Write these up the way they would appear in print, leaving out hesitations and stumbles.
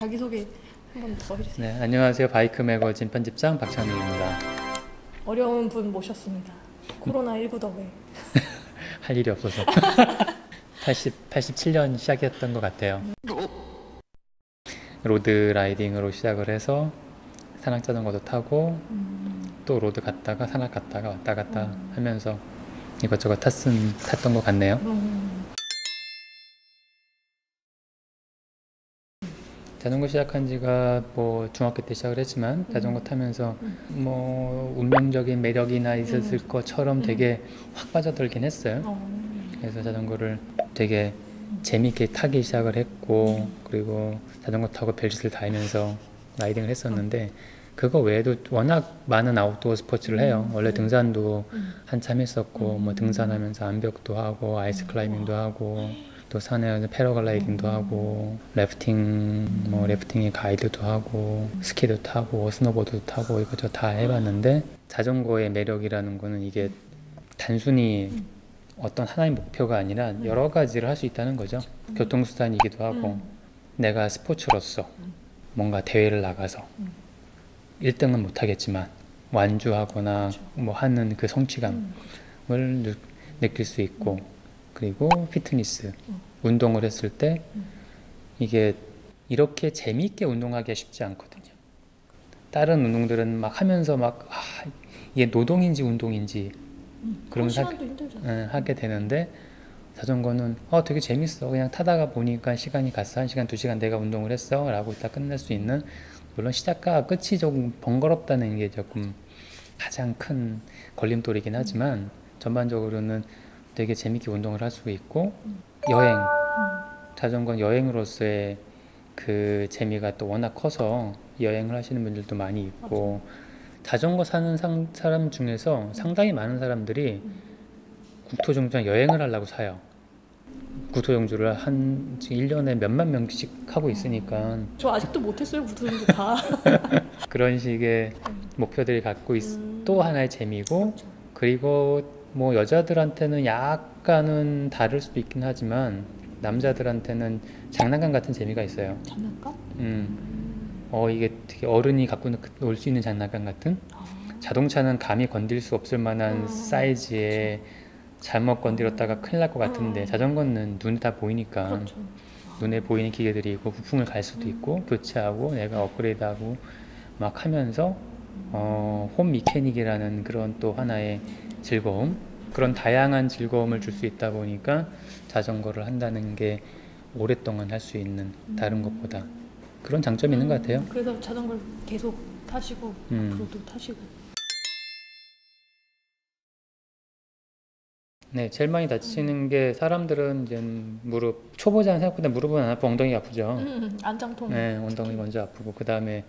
자기소개 한 번 더 해주세요. 네, 안녕하세요. 바이크 매거진 편집장 박찬우입니다. 어려운 분 모셨습니다. 코로나19 덕에. 할 일이 없어서 87년 시작했던 것 같아요. 로드 라이딩으로 시작을 해서 산악자전거도 타고 또 로드 갔다가 산악 갔다가 왔다 갔다 하면서 이것저것 탔던 것 같네요. 자전거 시작한 지가 뭐 중학교 때 시작을 했지만 자전거 타면서 뭐 운명적인 매력이나 있었을 것처럼 되게 확 빠져들긴 했어요. 그래서 자전거를 되게 재밌게 타기 시작을 했고, 그리고 자전거 타고 별짓을 다 하면서 라이딩을 했었는데, 그거 외에도 워낙 많은 아웃도어 스포츠를 해요. 원래 등산도 한참 했었고, 뭐 등산하면서 암벽도 하고 아이스 클라이밍도 하고, 또 산에 패러글라이딩도 하고, 래프팅, 뭐 래프팅의 가이드도 하고, 스키도 타고 스노보드도 타고 이것저것 다 해봤는데, 자전거의 매력이라는 거는 이게 단순히 어떤 하나의 목표가 아니라 여러 가지를 할 수 있다는 거죠. 교통수단이기도 하고, 내가 스포츠로서 뭔가 대회를 나가서 1등은 못하겠지만 완주하거나 뭐 하는 그 성취감을 느낄 수 있고, 그리고 피트니스, 운동을 했을 때 이게 이렇게 재미있게 운동하기가 쉽지 않거든요. 다른 운동들은 막 하면서 막 이게 노동인지 운동인지 그런 시간도 힘들잖아요. 하게 되는데, 자전거는 되게 재밌어. 그냥 타다가 보니까 시간이 갔어. 1시간, 2시간 내가 운동을 했어. 라고 딱 끝낼 수 있는, 물론 시작과 끝이 조금 번거롭다는 게 조금 가장 큰 걸림돌이긴 하지만 전반적으로는 되게 재밌게 운동을 할 수 있고, 여행, 자전거 여행으로서의 그 재미가 또 워낙 커서 여행을 하시는 분들도 많이 있고, 자전거 사는 사람 중에서 상당히 많은 사람들이 국토종주랑 여행을 하려고 사요. 국토종주를 한 1년에 몇만 명씩 하고 있으니까 저 아직도 못했어요. 구두등도 다. 그런 식의 목표들이 갖고 또 하나의 재미고, 그리고 뭐 여자들한테는 약간은 다를 수도 있긴 하지만 남자들한테는 장난감 같은 재미가 있어요. 장난감? 이게 되게 어른이 갖고 놀 수 있는 장난감 같은? 자동차는 감히 건들 수 없을 만한 사이즈에 잘못 건드렸다가 큰일 날 것 같은데, 자전거는 눈에 다 보이니까, 그렇죠. 눈에 보이는 기계들이 있고 부품을 갈 수도 있고 교체하고 내가 업그레이드하고 막 하면서 홈 미케닉이라는 그런 또 하나의 즐거움, 그런 다양한 즐거움을 줄 수 있다 보니까 자전거를 한다는 게 오랫동안 할 수 있는, 다른 것보다 그런 장점이 있는 것 같아요. 그래서 자전거를 계속 타시고 앞으로도 타시고. 네, 제일 많이 다치는 게, 사람들은 이제 무릎, 초보자는 생각보다 무릎은 안 아프고 엉덩이가 아프죠. 안장통. 네, 엉덩이 먼저 아프고, 그 다음에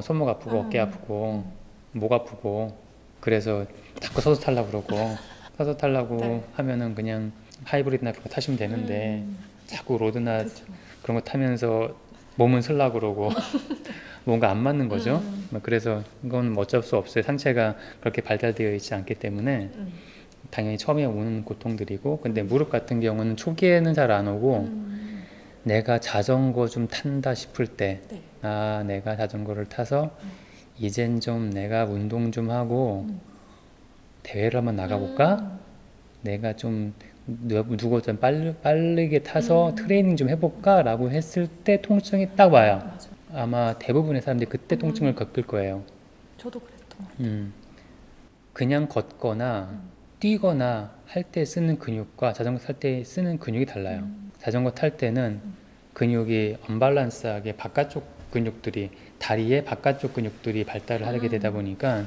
손목 아프고 어깨 아프고 목 아프고, 그래서 자꾸 서서 타려고 그러고, 서서 타려고 네. 하면은 그냥 하이브리드나 그런 거 타시면 되는데 자꾸 로드나 그렇죠. 그런 거 타면서 몸은 쓰려고 그러고 뭔가 안 맞는 거죠. 그래서 이건 어쩔 수 없어요. 상체가 그렇게 발달되어 있지 않기 때문에 당연히 처음에 오는 고통들이고, 근데 무릎 같은 경우는 초기에는 잘 안 오고, 내가 자전거 좀 탄다 싶을 때, 내가 자전거를 타서 이젠 좀 내가 운동 좀 하고 대회를 한번 나가볼까? 내가 좀 누구 좀 빠르게 타서 트레이닝 좀 해볼까? 라고 했을 때 통증이 딱 와요. 맞아. 아마 대부분의 사람들이 그때 통증을 겪을 거예요. 저도 그랬던 것 같아요. 그냥 걷거나 뛰거나 할 때 쓰는 근육과 자전거 탈 때 쓰는 근육이 달라요. 자전거 탈 때는 근육이 언밸런스하게 바깥쪽 근육들이, 다리의 바깥쪽 근육들이 발달을 하게 되다 보니까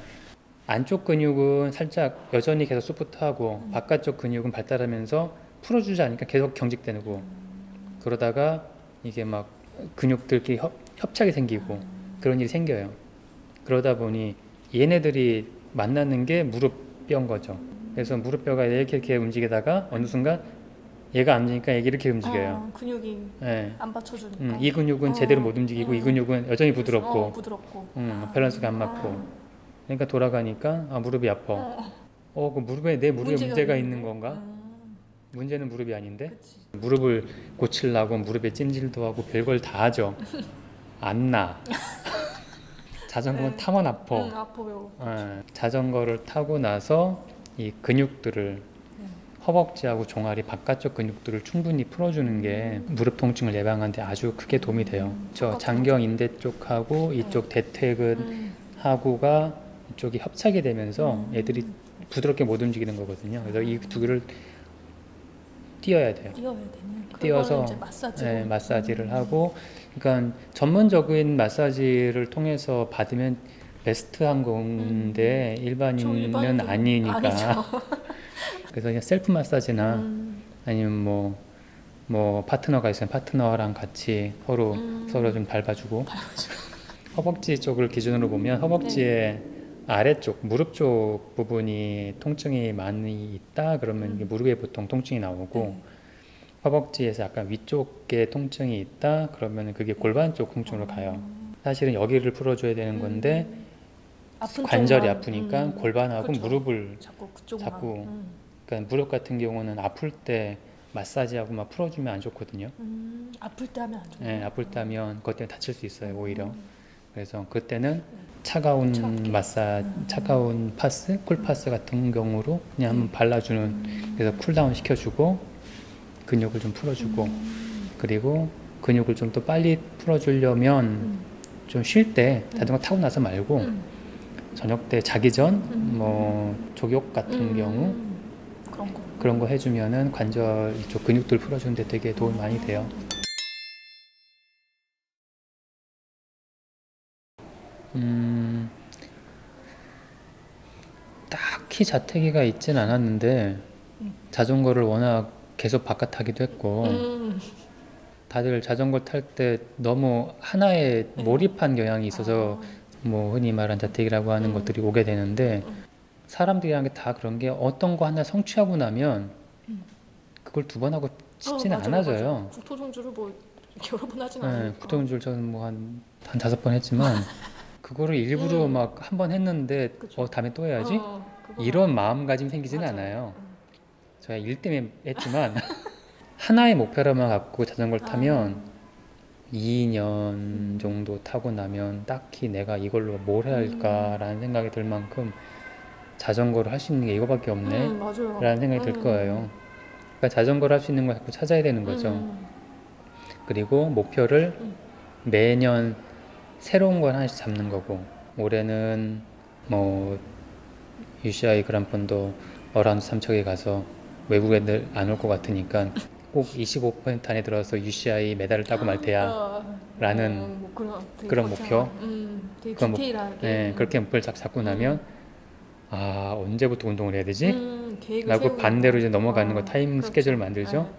안쪽 근육은 살짝 여전히 계속 소프트하고 바깥쪽 근육은 발달하면서 풀어주지 않으니까 계속 경직되고, 그러다가 이게 막 근육들끼리 협착이 생기고 그런 일이 생겨요. 그러다 보니 얘네들이 만나는 게 무릎뼈인 거죠. 그래서 무릎뼈가 이렇게 움직이다가 어느 순간 얘가 안 움직이니까 얘가 이렇게 움직여요. 근육이 네. 안 받쳐주니까. 이 근육은 제대로 못 움직이고 이 근육은 여전히 부드럽고, 부드럽고. 밸런스가 안 맞고, 그러니까 돌아가니까 무릎이 아파. 그 무릎에 내 무릎에 문제가 있는 건가? 문제는 무릎이 아닌데? 그치. 무릎을 고치려고 무릎에 찜질도 하고 별걸 다 하죠. 안 나. 자전거는 네. 타면 아파. 아파요. 자전거를 타고 나서 이 근육들을 허벅지하고 종아리 바깥쪽 근육들을 충분히 풀어주는 게 무릎 통증을 예방하는데 아주 크게 도움이 돼요. 저 장경 인대 쪽하고 이쪽 대퇴근하고가 이쪽이 협착이 되면서 애들이 부드럽게 못 움직이는 거거든요. 그래서 이 두 개를 띄어야 돼요. 띄어야 되는. 띄어서 이제 마사지. 네, 마사지를 하고, 그러니까 전문적인 마사지를 통해서 받으면 베스트한 건데 일반인은 아니니까. 그래서 그냥 셀프 마사지나 아니면 뭐 파트너가 있으면 파트너랑 같이 서로 좀 밟아주고. 허벅지 쪽을 기준으로 보면 허벅지의 아래쪽 무릎 쪽 부분이 통증이 많이 있다 그러면 이게 무릎에 보통 통증이 나오고, 허벅지에서 약간 위쪽에 통증이 있다 그러면 그게 골반 쪽 통증으로 가요. 사실은 여기를 풀어줘야 되는 건데 관절이 아프니까 골반하고 그쵸. 무릎을 자꾸 그러니까 무릎 같은 경우는 아플 때 마사지하고 막 풀어주면 안 좋거든요. 아플 때 하면 안 좋아요. 네, 아플 때 하면 그것 때문에 다칠 수 있어요 오히려. 그래서 그때는 차가운 차가운 파스, 쿨파스 같은 경우로 그냥 한번 발라주는, 그래서 쿨다운 시켜주고 근육을 좀 풀어주고, 그리고 근육을 좀 더 빨리 풀어주려면 좀 쉴 때 자전거 타고 나서 말고 저녁 때 자기 전 뭐 족욕 같은 경우 그런 거 해주면은 관절 이쪽 근육들 풀어주는데 되게 도움이 많이 돼요. 딱히 자태기가 있진 않았는데 자전거를 워낙 계속 바깥 타기도 했고 다들 자전거 탈 때 너무 하나에 몰입한 경향이 있어서 뭐 흔히 말한 자태기라고 하는 것들이 오게 되는데, 사람들이란 게 다 그런 게 어떤 거 하나 성취하고 나면 그걸 두 번 하고 싶지는 않아져요. 국토종주를 뭐 여러 번 하진 않으니까. 국토종주를 저는 뭐 한 5번 했지만 그거를 일부러 막 한 번 했는데 다음에 또 해야지 이런 마음가짐이 생기지는 않아요. 제가 일 때문에 했지만 하나의 목표로만 갖고 자전거를 타면 2년 정도 타고 나면 딱히 내가 이걸로 뭘 해야 할까라는 생각이 들 만큼 자전거를 할 수 있는 게 이거밖에 없네 라는 생각이 들 거예요. 그러니까 자전거를 할 수 있는 걸 자꾸 찾아야 되는 거죠. 그리고 목표를 매년 새로운 걸 하나씩 잡는 거고, 올해는 뭐 UCI 그란폰도 어라운드 3척에 가서 외국 애들 안 올 것 같으니까 꼭 25% 안에 들어서 UCI 메달을 따고 말 테야 라는 뭐 그런 목표. 되게 디테일하게. 그렇게 목표를 잡고 나면 언제부터 운동을 해야 되지? 라고 세우고. 반대로 이제 넘어가는 거 타임 스케줄을 만들죠.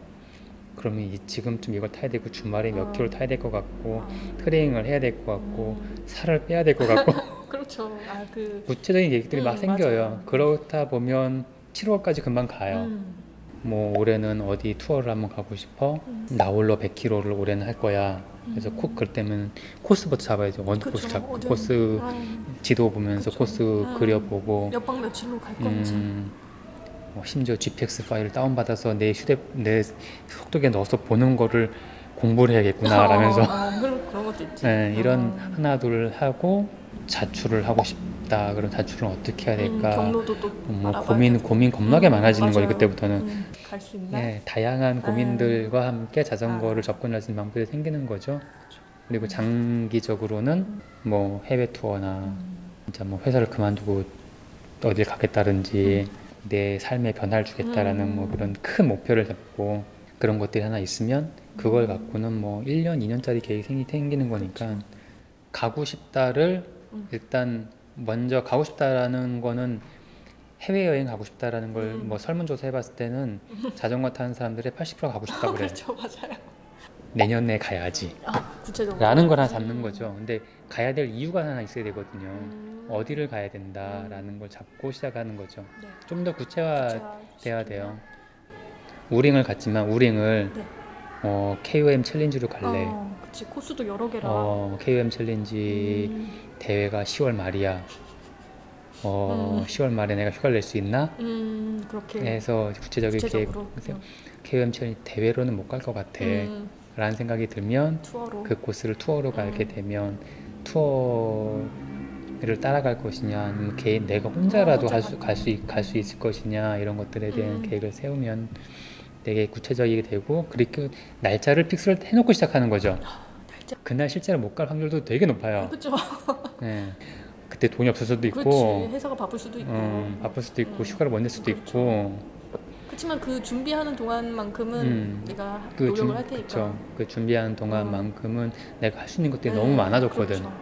그러면 지금쯤 이걸 타야 되고 주말에 몇 킬로 타야 될 것 같고 트레이닝을 해야 될 것 같고 살을 빼야 될 것 같고 그렇죠. 구체적인 얘기들이 막 생겨요. 맞아요. 그렇다 보면 7월까지 금방 가요. 뭐 올해는 어디 투어를 한번 가고 싶어. 나 홀로 100km를 올해는 할 거야. 그래서 그럴 때면 코스부터 잡아야죠. 원투 코스 잡고 코스 지도 보면서 코스 그려보고 몇 박 며칠로 갈 건지. 심지어 GPX 파일을 다운받아서 내 속도계에 넣어서 보는 거를 공부를 해야겠구나 라면서 그런 것도 있지. 이런 하나 둘 하고 자출을 하고 싶다. 그럼 자출은 어떻게 해야 될까? 경로도 또 고민 겁나게 많아지는 거죠. 그때부터는 갈 수 있나? 다양한 고민들과 함께 자전거를 접근할 수 있는 방법이 생기는 거죠. 그리고 장기적으로는 뭐 해외 투어나 진짜 뭐 회사를 그만두고 어딜 가겠다든지 내 삶에 변화를 주겠다라는 뭐 그런 큰 목표를 잡고 그런 것들이 하나 있으면 그걸 갖고는 뭐 1년, 2년짜리 계획이 생기는 거니까 가고 싶다를 일단 먼저 가고 싶다라는 거는 해외여행 가고 싶다라는 걸 뭐 설문조사 해봤을 때는 자전거 타는 사람들의 80%가 가고 싶다고 그래요. 그렇죠, 맞아요. 내년에 가야지 구체적으로 라는 걸 하나 잡는 거죠. 근데 가야 될 이유가 하나 있어야 되거든요. 어디를 가야 된다라는 걸 잡고 시작하는 거죠. 좀 더 구체화돼야 돼요. 우링을 갔지만 우링을 KOM 챌린지로 갈래. 그치, 코스도 여러 개라. KOM 챌린지 대회가 10월 말이야. 10월 말에 내가 휴가를 낼 수 있나? 그렇게 해서 구체적인 계획. KOM 챌린지 대회로는 못 갈 것 같아. 라는 생각이 들면 투어로. 그 코스를 투어로 가게 되면 투어를 따라갈 것이냐 아니면 개인 내가 혼자라도 혼자 갈 수 있을 것이냐 이런 것들에 대한 계획을 세우면 되게 구체적이게 되고 그리고 날짜를 픽스를 해놓고 시작하는 거죠. 날짜. 그날 실제로 못 갈 확률도 되게 높아요. 그렇죠. 네. 그때 돈이 없을 수도 있고 그렇지. 회사가 바쁠 수도 있고. 바쁠 수도 있고 휴가를 못 낼 수도 그렇죠. 있고 그렇지만 그 준비하는 동안만큼은 내가 그 노력을 할 테니까. 그쵸. 그 준비하는 동안만큼은 내가 할 수 있는 것들이 너무 많아졌거든. 그렇죠.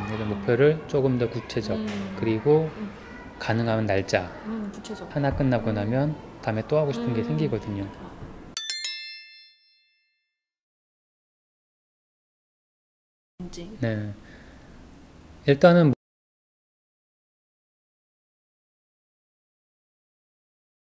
그래서 목표를 조금 더 구체적 그리고 가능하면 날짜 구체적. 하나 끝나고 나면 다음에 또 하고 싶은 게 생기거든요. 네. 일단은